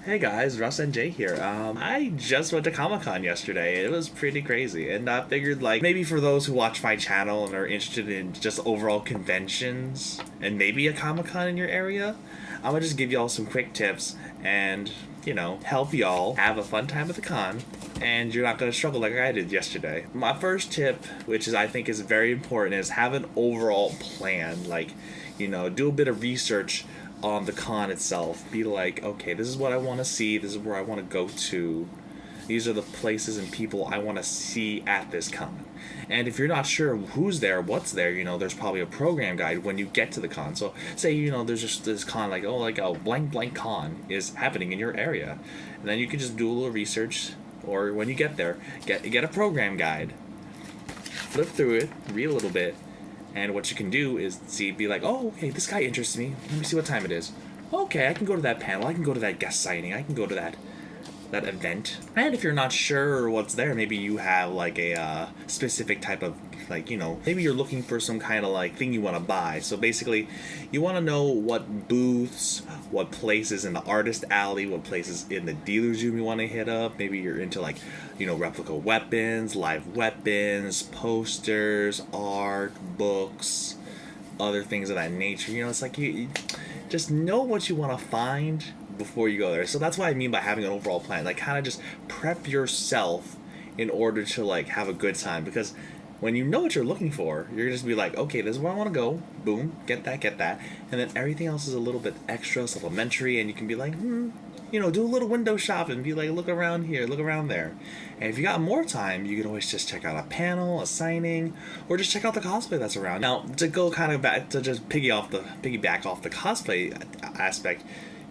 Hey guys, RussNJ here. I just went to Comic-Con yesterday. It was pretty crazy, and I figured like maybe for those who watch my channel and are interested in just overall conventions and maybe a Comic-Con in your area, I'm gonna just give y'all some quick tips and help y'all have a fun time at the con, and you're not gonna struggle like I did yesterday. My first tip, which is I think is very important, is have an overall plan. Like, do a bit of research on the con itself. Be like, okay, this is what I want to see, this is where I want to go to, these are the places and people I want to see at this con. And if you're not sure who's there, what's there, there's probably a program guide when you get to the con. So say, there's just this con, like, oh, like a blank blank con is happening in your area, and then you can just do a little research, or when you get there, get a program guide, flip through it, read a little bit, and what you can do is be like, oh, okay, this guy interests me. Let me see what time it is. Okay, I can go to that panel. I can go to that guest signing. I can go to that event. And if you're not sure what's there, maybe you have like a specific type of, like, maybe you're looking for some kind of like thing you want to buy. So basically, you want to know what booths, what places in the artist alley, what places in the dealer's room you want to hit up. Maybe you're into like, replica weapons, live weapons, posters, art, books, other things of that nature. It's like you just know what you want to find before you go there. So that's what I mean by having an overall plan. Like, kind of just prep yourself in order to like have a good time, because when you know what you're looking for, you're gonna just be like, okay, this is where I want to go. Boom, get that, and then everything else is a little bit extra, supplementary, and you can be like, do a little window shopping and be like, look around here, look around there. And if you got more time, you can always just check out a panel, a signing, or just check out the cosplay that's around. Now, to go kind of back to just piggyback off the cosplay aspect,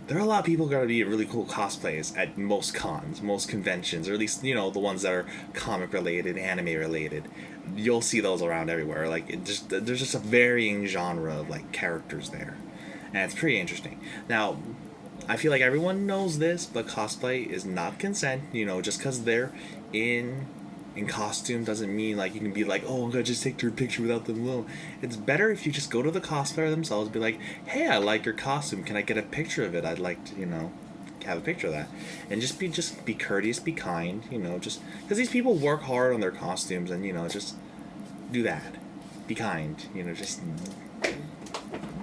there are a lot of people going to be really cool cosplays at most cons, most conventions, or at least, the ones that are comic related, anime related. You'll see those around everywhere. Like, there's just a varying genre of like characters there, and it's pretty interesting. Now, I feel like everyone knows this, but cosplay is not consent. Just because they're in costume doesn't mean like you can be like, oh, I'm gonna just take their picture without them alone. It's better if you just go to the cosplayer themselves, be like, hey, I like your costume, can I get a picture of it? I'd like to have a picture of that. And just be courteous, be kind, just because these people work hard on their costumes, and just do that, be kind, just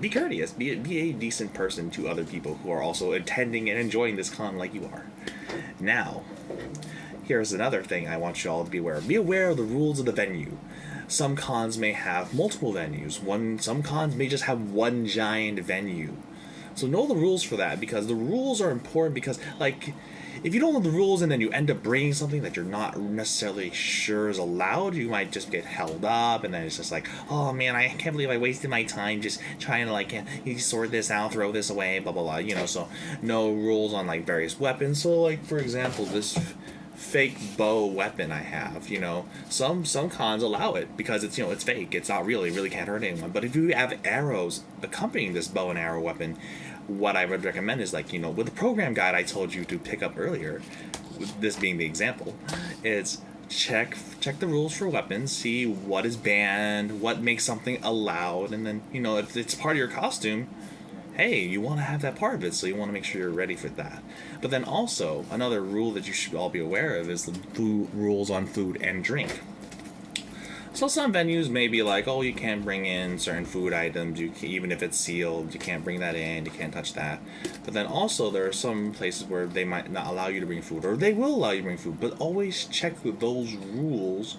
be courteous, be a decent person to other people who are also attending and enjoying this con like you are. Now, here's another thing I want you all to be aware of. Be aware of the rules of the venue. Some cons may have multiple venues. Some cons may just have one giant venue. So know the rules for that, because the rules are important, because, like, if you don't know the rules and then you end up bringing something that you're not necessarily sure is allowed, you might just get held up, and then it's just like, oh man, I can't believe I wasted my time just trying to like sort this out, throw this away, blah blah blah. So no rules on like various weapons. So like, for example, this fake bow weapon I have, some cons allow it because it's it's fake, it's not real, it really can't hurt anyone. But if you have arrows accompanying this bow and arrow weapon, what I would recommend is like, with the program guide I told you to pick up earlier, this being the example, is check the rules for weapons, see what is banned, what makes something allowed, and then if it's part of your costume, hey, you want to have that part of it, so you want to make sure you're ready for that. But then also, another rule that you should all be aware of is the rules on food and drink. So some venues may be like, oh, you can't bring in certain food items, even if it's sealed, you can't bring that in, you can't touch that. But then also there are some places where they might not allow you to bring food, or they will allow you to bring food, but always check those rules.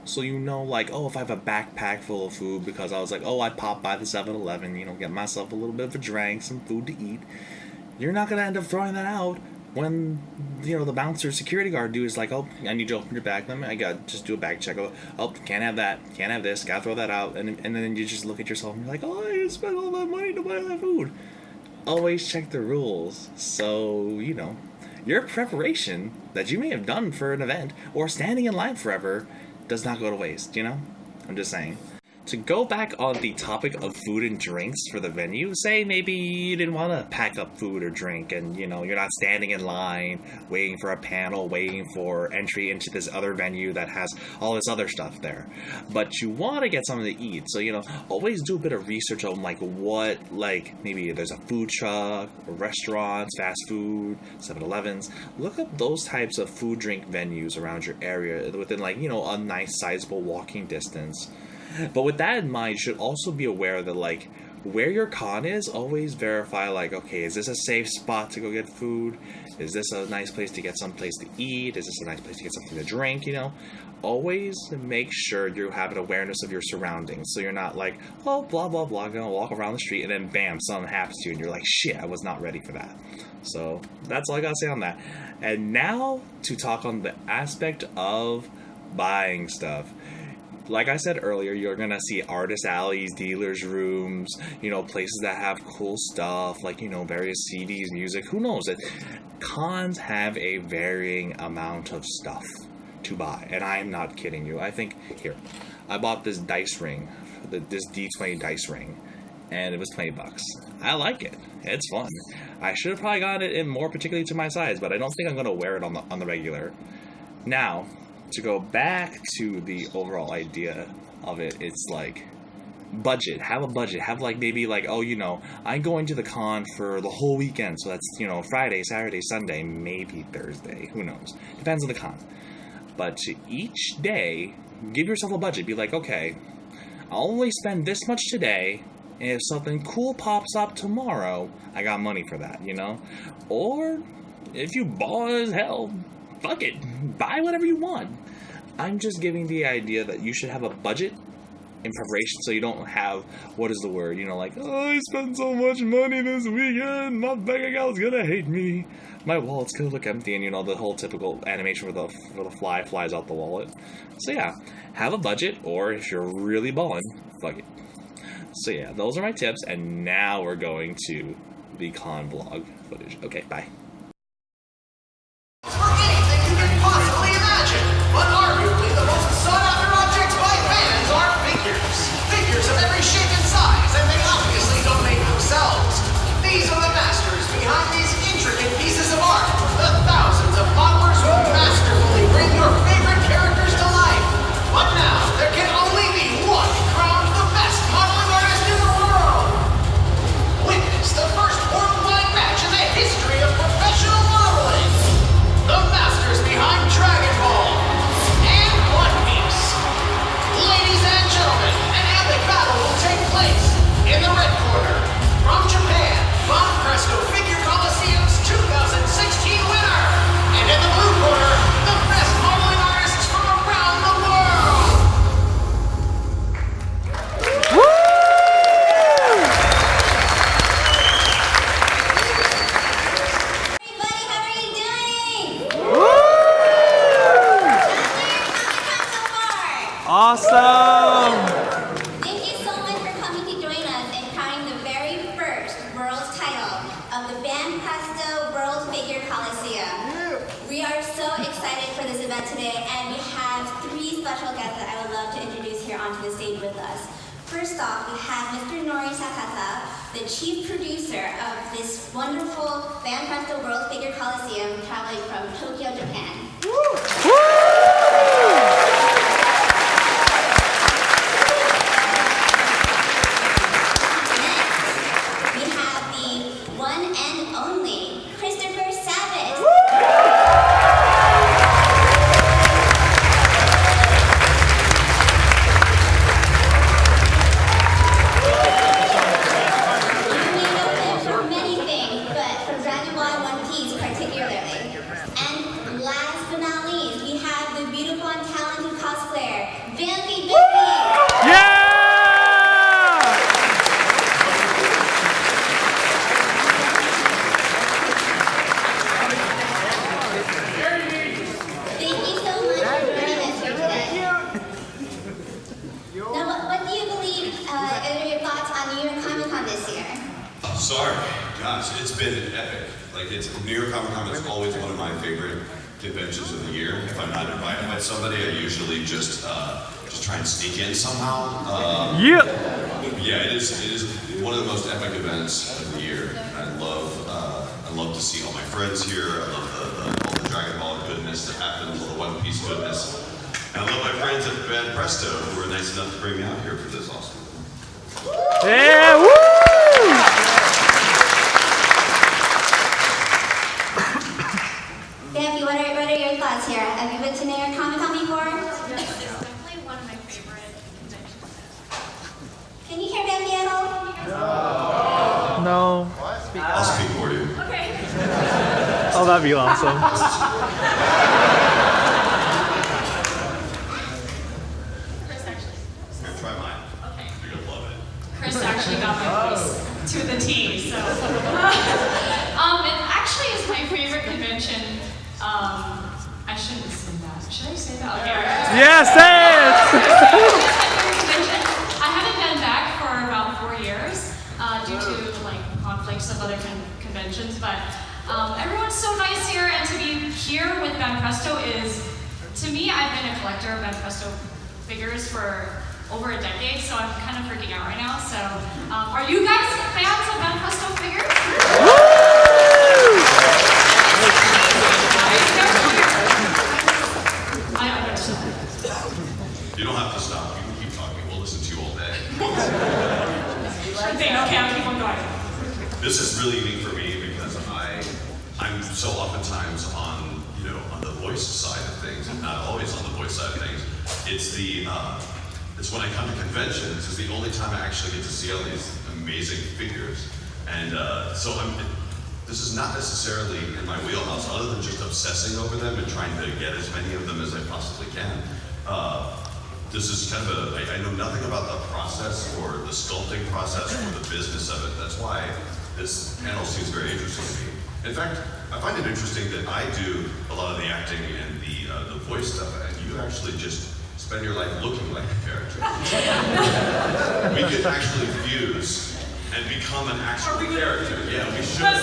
So like, oh, if I have a backpack full of food because I was like, oh, I popped by the 7-Eleven, get myself a little bit of a drink, some food to eat, you're not going to end up throwing that out when, the bouncer security guard dude is like, oh, I need you to open your bag, I got just do a bag check, oh, can't have that, can't have this, gotta throw that out, and then you just look at yourself and you're like, oh, I just spent all that money to buy that food. Always check the rules, so, your preparation that you may have done for an event or standing in line forever does not go to waste, I'm just saying. to go back on the topic of food and drinks for the venue, say maybe you didn't want to pack up food or drink and, you know, you're not standing in line, waiting for a panel, waiting for entry into this other venue that has all this other stuff there. But you want to get something to eat. So, you know, always do a bit of research on, like, what, like, maybe there's a food truck, or restaurants, fast food, 7-Elevens. Look up those types of food, drink venues around your area within, like, you know, a nice, sizable walking distance. But with that in mind, you should also be aware that, like, where your con is, always verify, like, okay, is this a safe spot to go get food? Is this a nice place to get some place to eat? Is this a nice place to get something to drink, you know? Always make sure you have an awareness of your surroundings, so you're not like, oh, blah, blah, blah, gonna walk around the street, and then bam, something happens to you, and you're like, shit, I was not ready for that. So, that's all I gotta say on that. And now, to talk on the aspect of buying stuff. Like I said earlier, you're gonna see artist alleys, dealers' rooms, you know, places that have cool stuff, like, you know, various CDs, music, who knows it. Cons have a varying amount of stuff to buy, and I am not kidding you. I think, here, I bought this dice ring, this D20 dice ring, and it was $20. I like it. It's fun. I should have probably gotten it in more particularly to my size, but I don't think I'm gonna wear it on the regular. Now, to go back to the overall idea of it, it's like, budget. Have a budget. Have, like, maybe, like, oh, you know, I'm going to the con for the whole weekend, so that's, you know, Friday, Saturday, Sunday, maybe Thursday, who knows. Depends on the con. But to each day, give yourself a budget. Be like, okay, I'll only spend this much today, and if something cool pops up tomorrow, I got money for that, you know? Or, if you ball as hell, fuck it. Buy whatever you want. I'm just giving the idea that you should have a budget in preparation, so you don't have, what is the word, you know, like, oh, I spent so much money this weekend, my bank account's gonna hate me, my wallet's gonna look empty, and, you know, the whole typical animation where the fly flies out the wallet. So yeah, have a budget, or if you're really balling, fuck it. So yeah, those are my tips, and now we're going to the con vlog footage. Okay, bye. But arguably the most sought-after objects by fans are figures. Figures of every shape and size, and they obviously don't make themselves. These are the masters behind these intricate pieces of art. The thousands of modelers who masterfully bring your favorite characters to life. But now, there can only be one crowned the best modeling artist in the world. Witness the first worldwide match in the history of professional modeling. The masters behind Dragon Ball. Ladies and gentlemen, an epic battle will take place in the red corner. From Japan, Von Presto Figure Coliseum's 2016 winner. And in the blue corner, the best modeling artists from around the world. Woo! Everybody, how are you doing? Woo! Awesome! Thank you so much for coming to join us in crowning the very first world title of the Van Presto World Figure Coliseum. We are so excited for this event today, and we have three special guests that I would love to introduce here onto the stage with us. First off, we have Mr. Nori Sakata, the chief producer of this wonderful Van Presto World Figure Coliseum traveling from Tokyo, Japan. Woo! Sorry, gosh, it's been epic. Like, New York Comic Con is always one of my favorite conventions of the year. If I'm not invited by somebody, I usually just just try and sneak in somehow. Yeah. Yeah, it is one of the most epic events of the year. I love to see all my friends here. I love all the Dragon Ball goodness that happens, all the One Piece goodness. And I love my friends at Band Presto who were nice enough to bring me out here for this awesome event. Yeah, woo! Bambi, what are your thoughts here? Have you been to New York Comic Con before? Yes, it's definitely one of my favorite conventions. Can you hear Bambi at all? No. I'll speak for you. Okay. Oh, that'd be awesome. Chris actually. Here, try mine. Okay. You're gonna love it. Chris actually got my voice to the T. So, it actually is my favorite convention. I shouldn't say that. Should I say that? Okay. All right. Yes, say it! I haven't been back for about 4 years due to like conflicts of other conventions, but everyone's so nice here, and to be here with Ben Presto is, to me, I've been a collector of Ben Presto figures for over a decade, so I'm kind of freaking out right now. So, are you guys fans of Ben Presto figures? You don't have to stop. You can keep talking. We'll listen to you all day. Okay, I'll keep on going. This is really unique for me because I'm so oftentimes on the voice side of things, and not always on the voice side of things. It's when I come to conventions is the only time I actually get to see all these amazing figures, and this is not necessarily in my wheelhouse, other than just obsessing over them and trying to get as many of them as I possibly can. This is kind of I know nothing about the process or the sculpting process or the business of it. That's why this panel seems very interesting to me. In fact, I find it interesting that I do a lot of the acting and the voice stuff, and you actually just spend your life looking like a character. We could actually fuse and become an actual character. Yeah, we should.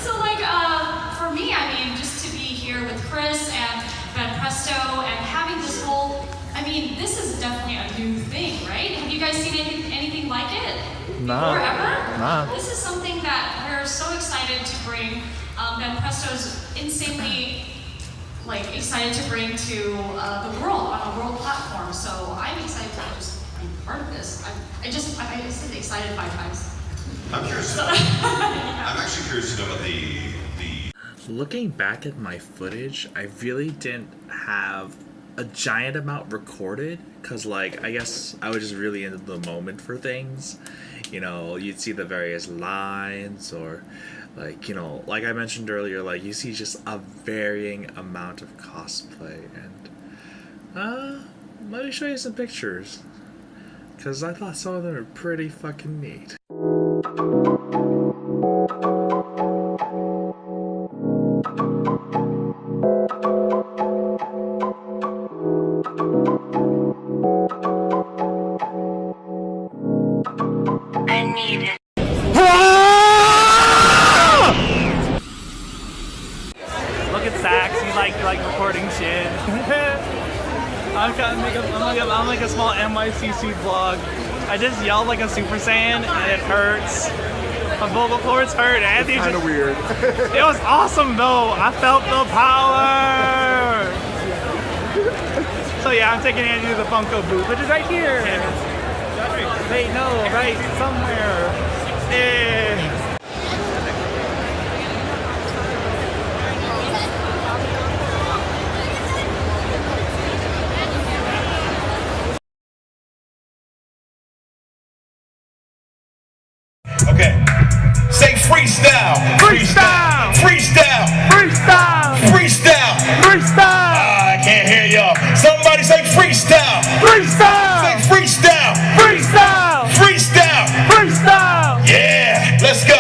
So like, for me, I mean, just to be here with Chris and Ben Presto and having this whole, I mean, this is definitely a new thing, right? Have you guys seen anything like it before ever? Nah. This is something that we're so excited to bring. Ben Presto's insanely excited to bring to the world on a world platform. So I'm excited to just be part of this. I just said excited 5 times. I'm curious. I'm actually curious to know about the. Looking back at my footage, I really didn't have a giant amount recorded, because I guess I was just really into the moment for things. You'd see the various lines, or like I mentioned earlier, you see just a varying amount of cosplay. And let me show you some pictures, because I thought some of them are pretty fucking neat. Look at Sax, he's like recording shit. I'm like a small NYCC vlog. I just yelled like a Super Saiyan and it hurts. My vocal cords hurt. Andy Kind of weird. It was awesome though. I felt the power. So yeah, I'm taking Andy to the Funko booth, which is right here. Wait, no, right somewhere. Yeah. Okay. Say freestyle. Freestyle! Freestyle. Freestyle! Freestyle. Freestyle! I can't hear y'all. Somebody say freestyle. Freestyle! Say freestyle. Freestyle! Freestyle. Freestyle! Yeah. Let's go.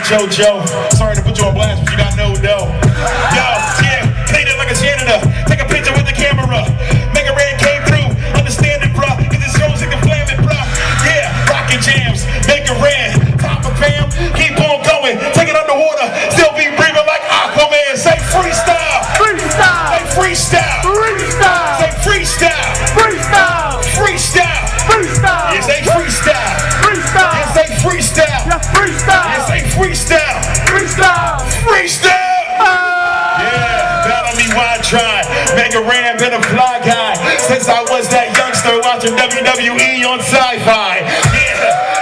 JoJo. Sorry to put you on blast, but you got no dough. Yo, yeah, clean it like a janitor. Take a picture with the camera. Make a rain came through. Understand it, bruh. Cause it shows it can flame it, bruh. Yeah, rockin' jams. Make a rain. Top of Pam. Keep on going. Take it underwater. Still be breathing like Aquaman. Say freestyle. Freestyle! Say freestyle. Freestyle! Say freestyle. Freestyle! Freestyle. Freestyle! Yeah, say freestyle. Freestyle! Yeah, say freestyle. Yeah, freestyle! Yeah, say freestyle. Freestyle! Freestyle. Yeah, that on me why I try. Mega Ram been a fly guy since I was that youngster watching WWE on Sci-Fi. Yeah,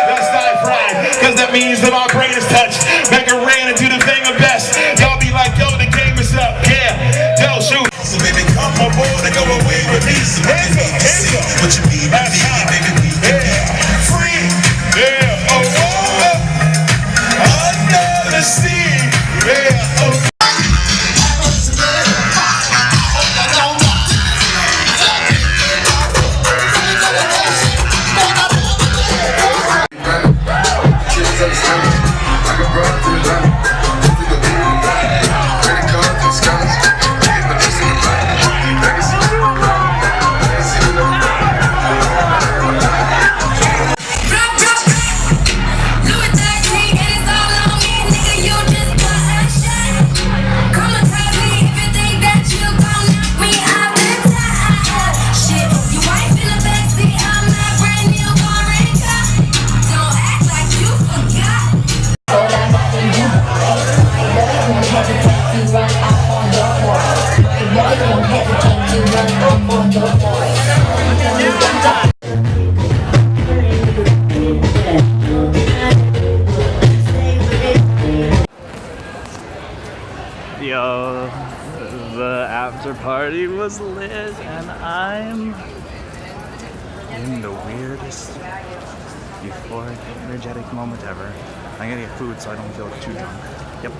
that's sci-fi, cause that means that my brain is touched. Mega Ran and do the thing of best. Y'all be like, yo, the game is up. Yeah, yo, shoot. So baby, come aboard and go away with me. So Hands up, hands up. what you need, That's hot. baby, we can be free. Yeah, oh, Under the sea. yeah, oh. Yo, the after party was lit and I'm in the weirdest euphoric, energetic moment ever. I'm gonna get food so I don't feel too drunk. Yep.